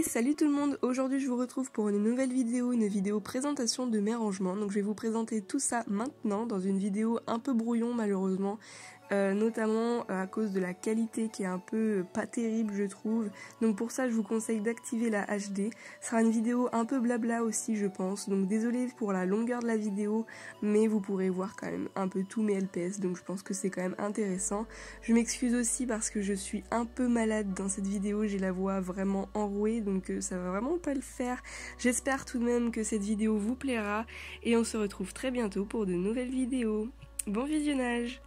Salut tout le monde, aujourd'hui je vous retrouve pour une nouvelle vidéo, une vidéo présentation de mes rangements. Donc je vais vous présenter tout ça maintenant dans une vidéo un peu brouillon malheureusement, notamment à cause de la qualité qui est un peu pas terrible je trouve. Donc pour ça je vous conseille d'activer la HD. Ce sera une vidéo un peu blabla aussi je pense, donc désolé pour la longueur de la vidéo, mais vous pourrez voir quand même un peu tous mes LPS, donc je pense que c'est quand même intéressant. Je m'excuse aussi parce que je suis un peu malade dans cette vidéo, j'ai la voix vraiment enrouée, donc ça va vraiment pas le faire. J'espère tout de même que cette vidéo vous plaira et on se retrouve très bientôt pour de nouvelles vidéos. Bon visionnage!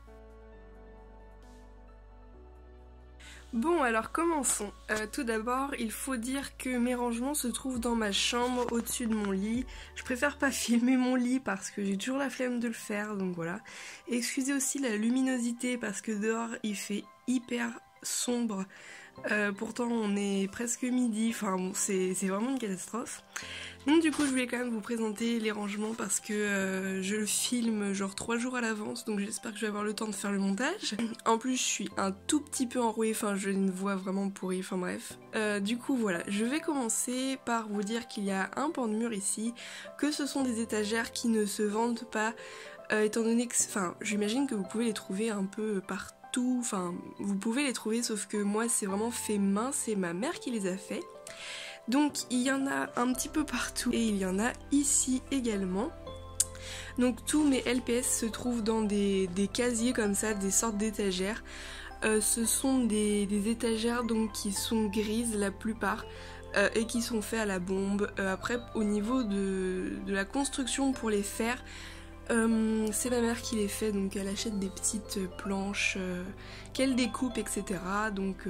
Bon alors commençons. Tout d'abord il faut dire que mes rangements se trouvent dans ma chambre au-dessus de mon lit. Je préfère pas filmer mon lit parce que j'ai toujours la flemme de le faire, donc voilà. Et excusez aussi la luminosité parce que dehors il fait hyper sombre. Pourtant on est presque midi, enfin bon, c'est vraiment une catastrophe. Donc du coup je voulais quand même vous présenter les rangements parce que je le filme genre 3 jours à l'avance, donc j'espère que je vais avoir le temps de faire le montage. En plus je suis un tout petit peu enrouée, enfin j'ai une voix vraiment pourrie, enfin bref. Du coup voilà, je vais commencer par vous dire qu'il y a un pan de mur ici, que ce sont des étagères qui ne se vendent pas, étant donné que, enfin j'imagine que vous pouvez les trouver un peu partout. Enfin, vous pouvez les trouver, sauf que moi c'est vraiment fait main, c'est ma mère qui les a fait. Donc il y en a un petit peu partout et il y en a ici également. Donc tous mes LPS se trouvent dans des casiers comme ça, des sortes d'étagères. Ce sont des étagères donc qui sont grises la plupart. Et qui sont faits à la bombe. Après au niveau de la construction pour les faire, c'est ma mère qui les fait, donc elle achète des petites planches qu'elle découpe, etc. Donc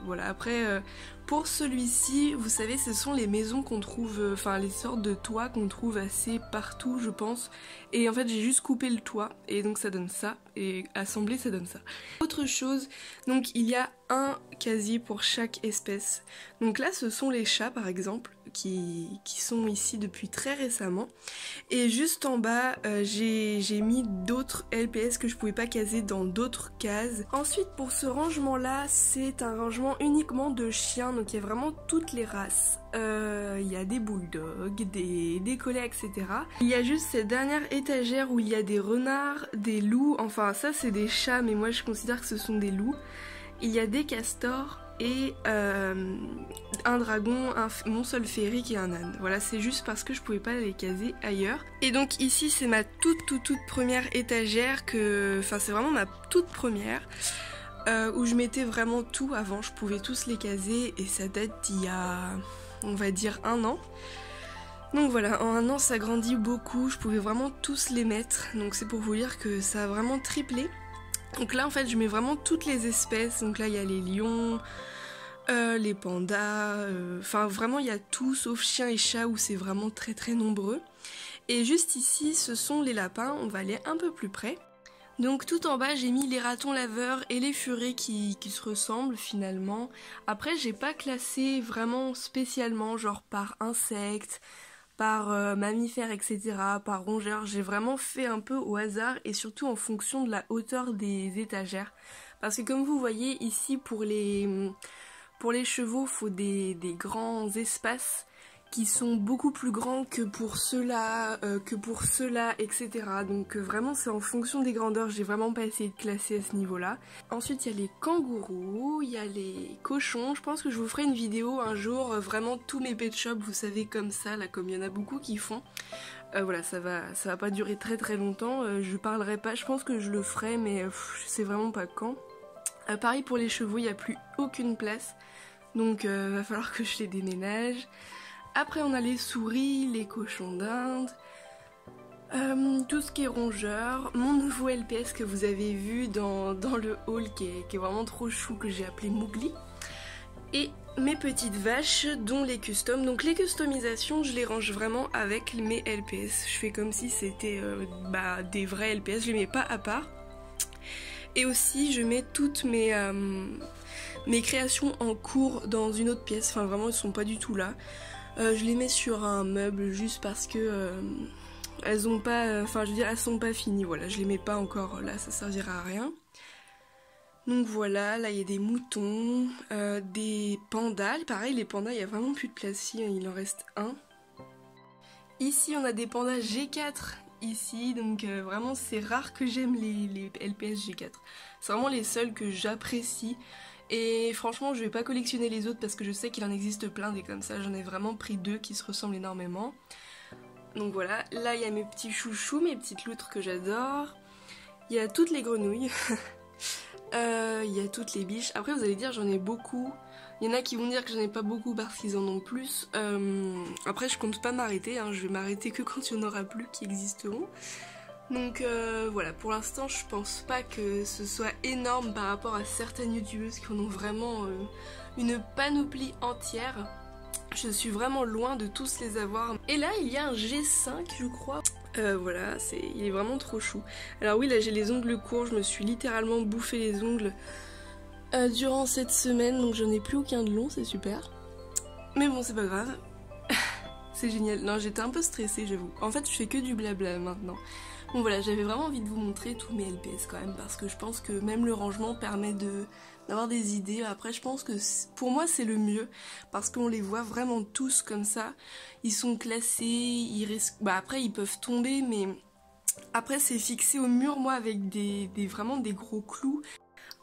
voilà, après pour celui-ci, vous savez, ce sont les maisons qu'on trouve, enfin les sortes de toits qu'on trouve assez partout je pense. Et en fait j'ai juste coupé le toit et donc ça donne ça, et assemblé ça donne ça. Autre chose, donc il y a un casier pour chaque espèce. Donc là ce sont les chats par exemple, qui sont ici depuis très récemment. Et juste en bas j'ai mis d'autres LPS que je pouvais pas caser dans d'autres cases. Ensuite pour ce rangement là, c'est un rangement uniquement de chiens, donc il y a vraiment toutes les races. Il y a des bulldogs, des collets, etc. Il y a juste cette dernière étagère où il y a des renards, des loups, enfin ça c'est des chats mais moi je considère que ce sont des loups. Il y a des castors et un dragon, un montceau féerique et un âne. Voilà, c'est juste parce que je pouvais pas les caser ailleurs. Et donc ici c'est ma toute première étagère, enfin c'est vraiment ma toute première, où je mettais vraiment tout avant, je pouvais tous les caser et ça date d'il y a, on va dire, 1 an. Donc voilà, en 1 an ça grandit beaucoup, je pouvais vraiment tous les mettre, donc c'est pour vous dire que ça a vraiment triplé. Donc là en fait je mets vraiment toutes les espèces, donc là il y a les lions, les pandas, enfin vraiment il y a tout sauf chiens et chats où c'est vraiment très nombreux. Et juste ici ce sont les lapins, on va aller un peu plus près. Donc tout en bas j'ai mis les ratons laveurs et les furets qui se ressemblent finalement. Après j'ai pas classé vraiment spécialement genre par insectes, par mammifères, etc., par rongeurs. J'ai vraiment fait un peu au hasard et surtout en fonction de la hauteur des étagères. Parce que comme vous voyez ici pour les chevaux, il faut des grands espaces qui sont beaucoup plus grands que pour ceux-là, etc. Donc vraiment c'est en fonction des grandeurs, j'ai vraiment pas essayé de classer à ce niveau-là. Ensuite il y a les kangourous, il y a les cochons, je pense que je vous ferai une vidéo un jour, vraiment tous mes pet shops, vous savez, comme ça, là, comme il y en a beaucoup qui font. Voilà, ça va pas durer très longtemps, je parlerai pas, je pense que je le ferai, mais je sais vraiment pas quand. Pareil pour les chevaux, il n'y a plus aucune place, donc va falloir que je les déménage. Après on a les souris, les cochons d'Inde, tout ce qui est rongeur, mon nouveau LPS que vous avez vu dans le haul qui est vraiment trop chou, que j'ai appelé Mowgli, et mes petites vaches dont les customs. Donc les customisations je les range vraiment avec mes LPS, je fais comme si c'était des vrais LPS, je les mets pas à part. Et aussi je mets toutes mes créations en cours dans une autre pièce, enfin vraiment elles sont pas du tout là. Je les mets sur un meuble juste parce que elles ont pas, enfin je veux dire elles sont pas finies, voilà, je les mets pas encore là, ça servira à rien. Donc voilà, là il y a des moutons, des pandas. Pareil, les pandas, il n'y a vraiment plus de place ici, il en reste un. Ici, on a des pandas G4 ici, donc vraiment c'est rare que j'aime les LPS G4. C'est vraiment les seuls que j'apprécie. Et franchement, je vais pas collectionner les autres parce que je sais qu'il en existe plein des comme ça. J'en ai vraiment pris 2 qui se ressemblent énormément. Donc voilà, là il y a mes petits chouchous, mes petites loutres que j'adore. Il y a toutes les grenouilles. Il y a toutes les biches. Après vous allez dire j'en ai beaucoup. Il y en a qui vont dire que j'en ai pas beaucoup parce qu'ils en ont plus. Après je compte pas m'arrêter, hein. Je vais m'arrêter que quand il y en aura plus qui existeront. Donc voilà, pour l'instant je pense pas que ce soit énorme par rapport à certaines youtubeuses qui en ont vraiment une panoplie entière. Je suis vraiment loin de tous les avoir. Et là il y a un G5 je crois. Voilà, il est vraiment trop chou. Alors oui, là j'ai les ongles courts, je me suis littéralement bouffé les ongles durant cette semaine, donc j'en ai plus aucun de long, c'est super. Mais bon, c'est pas grave. C'est génial. Non, j'étais un peu stressée, j'avoue. En fait, je fais que du blabla maintenant. Bon voilà, j'avais vraiment envie de vous montrer tous mes LPS quand même, parce que je pense que même le rangement permet d'avoir des idées. Après, je pense que pour moi c'est le mieux, parce qu'on les voit vraiment tous comme ça. Ils sont classés, ils risquent... Bah après ils peuvent tomber, mais après c'est fixé au mur, moi, avec vraiment des gros clous.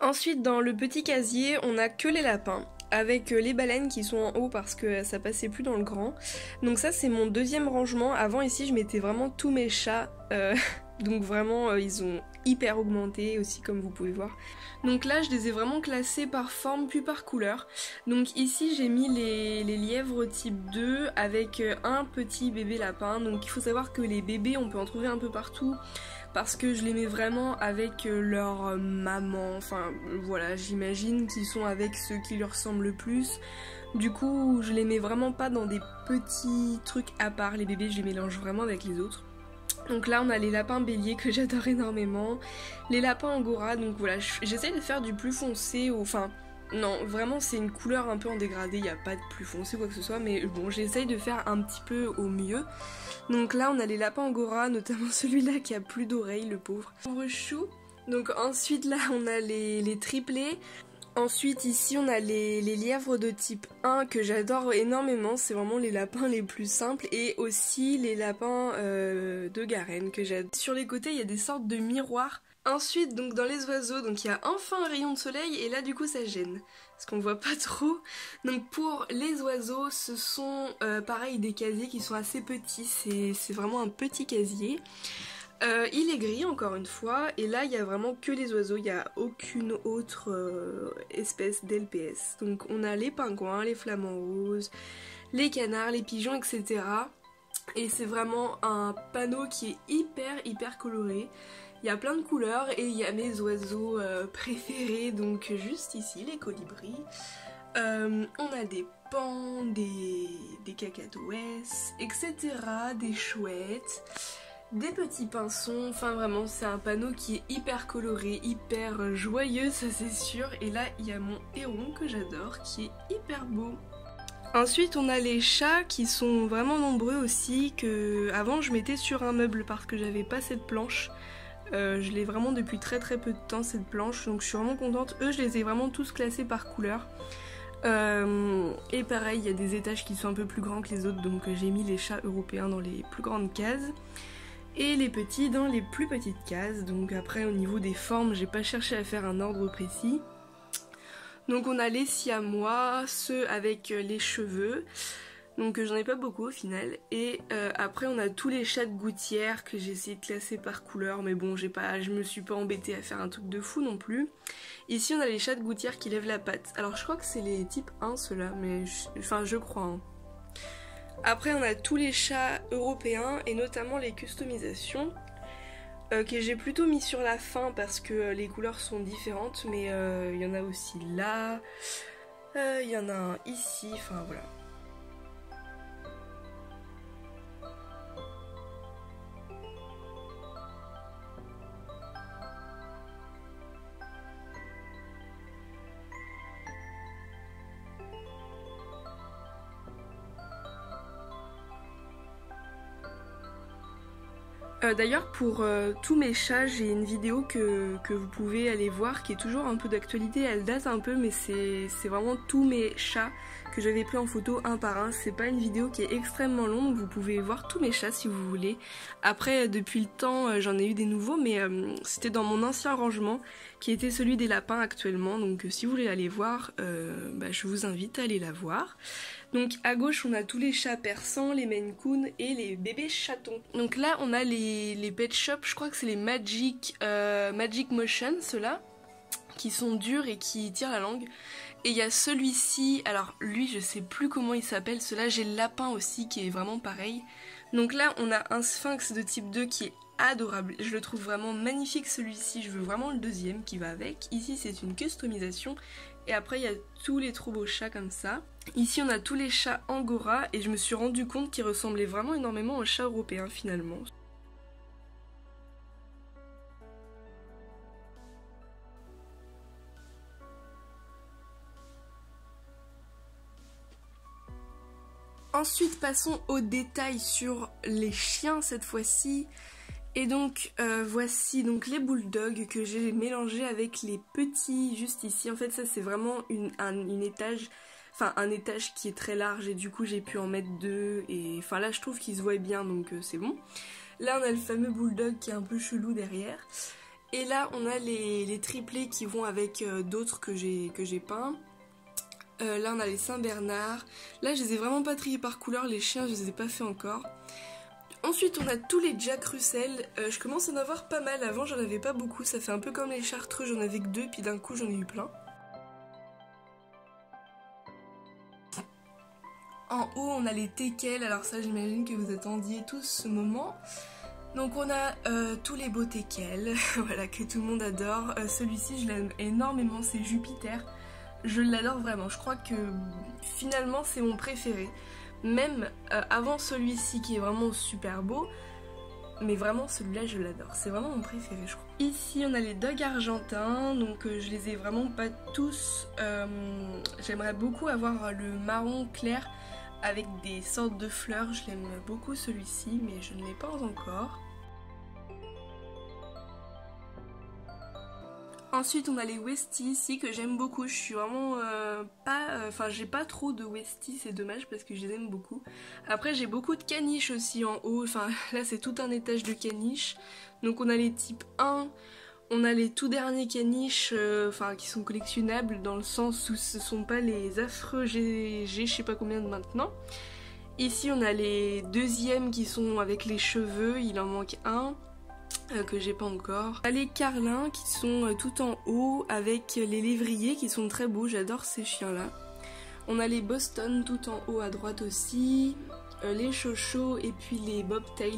Ensuite, dans le petit casier, on a que les lapins, avec les baleines qui sont en haut parce que ça passait plus dans le grand. Donc ça c'est mon deuxième rangement. Avant ici je mettais vraiment tous mes chats, donc vraiment ils ont hyper augmenté aussi comme vous pouvez voir. Donc là je les ai vraiment classés par forme puis par couleur. Donc ici j'ai mis les lièvres type 2 avec un petit bébé lapin. Donc il faut savoir que les bébés on peut en trouver un peu partout, parce que je les mets vraiment avec leur maman, enfin voilà, j'imagine qu'ils sont avec ceux qui leur ressemblent le plus. Du coup, je les mets vraiment pas dans des petits trucs à part, les bébés je les mélange vraiment avec les autres. Donc là on a les lapins béliers que j'adore énormément, les lapins angora, donc voilà, j'essaye de faire du plus foncé, enfin... Non, vraiment c'est une couleur un peu en dégradé, il n'y a pas de plus foncé ou quoi que ce soit, mais bon, j'essaye de faire un petit peu au mieux. Donc là on a les lapins angora, notamment celui-là qui a plus d'oreilles, le pauvre. Pauvre chou. Donc ensuite là on a les triplés. Ensuite ici on a les lièvres de type 1 que j'adore énormément, c'est vraiment les lapins les plus simples, et aussi les lapins de Garenne que j'adore. Sur les côtés il y a des sortes de miroirs. Ensuite, donc dans les oiseaux, donc il y a enfin un rayon de soleil et là du coup ça gêne parce qu'on voit pas trop. Donc pour les oiseaux, ce sont pareil des casiers qui sont assez petits, c'est vraiment un petit casier. Il est gris encore une fois et là il y a vraiment que les oiseaux, il n'y a aucune autre espèce d'LPS. Donc on a les pingouins, les flamants roses, les canards, les pigeons, etc. Et c'est vraiment un panneau qui est hyper coloré. Il y a plein de couleurs et il y a mes oiseaux préférés, donc juste ici, les colibris. On a des paons, des cacatoès, etc., des chouettes, des petits pinsons. Enfin vraiment, c'est un panneau qui est hyper coloré, hyper joyeux, ça c'est sûr. Et là, il y a mon héron que j'adore, qui est hyper beau. Ensuite on a les chats qui sont vraiment nombreux aussi, que avant je mettais sur un meuble parce que j'avais pas cette planche. Je l'ai vraiment depuis très peu de temps cette planche, donc je suis vraiment contente. Eux je les ai vraiment tous classés par couleur. Et pareil il y a des étages qui sont un peu plus grands que les autres, donc j'ai mis les chats européens dans les plus grandes cases et les petits dans les plus petites cases. Donc après au niveau des formes j'ai pas cherché à faire un ordre précis. Donc on a les siamois, ceux avec les cheveux, donc j'en ai pas beaucoup au final. Et après on a tous les chats de gouttière que j'ai essayé de classer par couleur, mais bon je me suis pas embêtée à faire un truc de fou non plus. Ici on a les chats de gouttière qui lèvent la patte. Alors je crois que c'est les types 1 ceux-là, mais je crois. Hein. Après on a tous les chats européens et notamment les customisations. Que j'ai plutôt mis sur la fin parce que les couleurs sont différentes, mais il y en a aussi là, il y en a un ici, enfin voilà. D'ailleurs pour tous mes chats j'ai une vidéo que vous pouvez aller voir qui est toujours un peu d'actualité, elle date un peu mais c'est vraiment tous mes chats que j'avais pris en photo un par un. C'est pas une vidéo qui est extrêmement longue, donc vous pouvez voir tous mes chats si vous voulez. Après depuis le temps j'en ai eu des nouveaux mais c'était dans mon ancien rangement qui était celui des lapins actuellement, donc si vous voulez aller voir je vous invite à aller la voir. Donc à gauche on a tous les chats persans, les Maine Coon et les bébés chatons. Donc là on a les pet shops, je crois que c'est les Magic Motion, ceux-là, qui sont durs et qui tirent la langue. Et il y a celui-ci, alors lui je sais plus comment il s'appelle, celui-là j'ai le lapin aussi qui est vraiment pareil. Donc là on a un sphinx de type 2 qui est adorable, je le trouve vraiment magnifique celui-ci, je veux vraiment le deuxième qui va avec. Ici c'est une customisation et après il y a tous les trop beaux chats comme ça. Ici on a tous les chats angora et je me suis rendu compte qu'ils ressemblaient vraiment énormément aux chats européens finalement. Ensuite passons aux détails sur les chiens cette fois-ci. Et donc voici donc les bulldogs que j'ai mélangés avec les petits juste ici. En fait ça c'est vraiment un étage qui est très large et du coup j'ai pu en mettre deux. Et enfin là je trouve qu'ils se voient bien donc c'est bon. Là on a le fameux bulldog qui est un peu chelou derrière. Et là on a les triplés qui vont avec d'autres que j'ai peints. Là on a les Saint-Bernard. Là je les ai vraiment pas triés par couleur, les chiens je les ai pas fait encore. Ensuite on a tous les Jack Russell, je commence à en avoir pas mal, avant j'en avais pas beaucoup, ça fait un peu comme les Chartreux, j'en avais que 2 puis d'un coup j'en ai eu plein. En haut on a les teckels, alors ça j'imagine que vous attendiez tous ce moment. Donc on a tous les beaux teckels, voilà, que tout le monde adore. Celui-ci je l'aime énormément, c'est Jupiter. Je l'adore vraiment, je crois que finalement c'est mon préféré. Même avant celui-ci qui est vraiment super beau, mais vraiment celui-là je l'adore, c'est vraiment mon préféré je crois. Ici on a les dogs argentins, donc je les ai vraiment pas tous. J'aimerais beaucoup avoir le marron clair avec des sortes de fleurs, je l'aime beaucoup celui-ci mais je ne l'ai pas encore. Ensuite on a les Westies ici que j'aime beaucoup, je suis vraiment j'ai pas trop de Westies, c'est dommage parce que je les aime beaucoup. Après j'ai beaucoup de caniches aussi en haut, enfin là c'est tout un étage de caniches. Donc on a les types 1, on a les tout derniers caniches qui sont collectionnables dans le sens où ce sont pas les affreux GG je sais pas combien de maintenant. Ici on a les deuxièmes qui sont avec les cheveux, il en manque un. Que j'ai pas encore. On a les carlins qui sont tout en haut avec les lévriers qui sont très beaux, j'adore ces chiens là. On a les Boston tout en haut à droite aussi, les chochos et puis les bobtail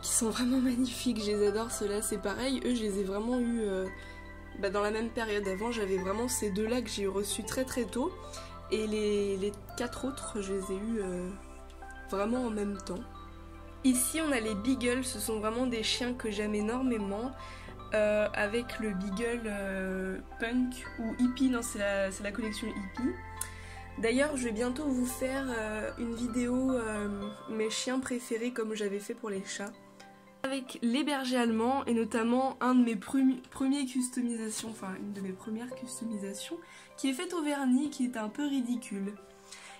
qui sont vraiment magnifiques, je les adore ceux-là, c'est pareil, eux je les ai vraiment eu dans la même période. Avant j'avais vraiment ces deux là que j'ai reçus très très tôt et les 4 autres je les ai eu vraiment en même temps. Ici on a les Beagles, ce sont vraiment des chiens que j'aime énormément, avec le Beagle Punk ou Hippie, non c'est la collection Hippie. D'ailleurs je vais bientôt vous faire une vidéo mes chiens préférés comme j'avais fait pour les chats. Avec les bergers allemands et notamment un de mes premières customisations, enfin une de mes premières customisations qui est faite au vernis qui est un peu ridicule.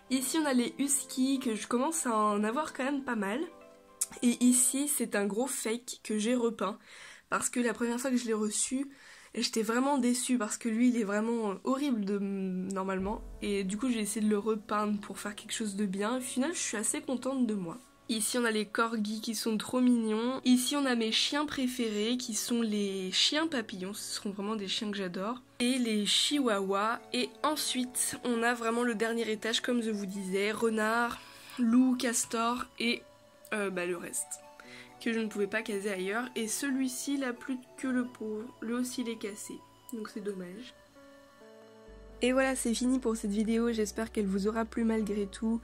Ici on a les Huskies que je commence à en avoir quand même pas mal. Et ici c'est un gros fake que j'ai repeint parce que la première fois que je l'ai reçu j'étais vraiment déçue parce que lui il est vraiment horrible normalement et du coup j'ai essayé de le repeindre pour faire quelque chose de bien et au final je suis assez contente de moi. Ici on a les corgis qui sont trop mignons. Ici on a mes chiens préférés qui sont les chiens papillons, ce sont vraiment des chiens que j'adore. Et les chihuahuas. Et ensuite on a vraiment le dernier étage comme je vous disais, renard, loup, castor et le reste que je ne pouvais pas caser ailleurs. Et celui-ci là plus que le pauvre, lui aussi il est cassé donc c'est dommage. Et voilà, c'est fini pour cette vidéo, j'espère qu'elle vous aura plu malgré tout.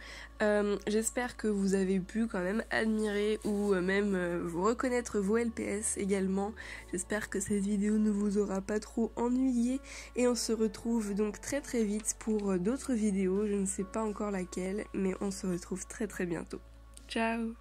J'espère que vous avez pu quand même admirer ou même vous reconnaître vos LPS également. J'espère que cette vidéo ne vous aura pas trop ennuyé et on se retrouve donc très très vite pour d'autres vidéos. Je ne sais pas encore laquelle, mais on se retrouve très très bientôt. Ciao!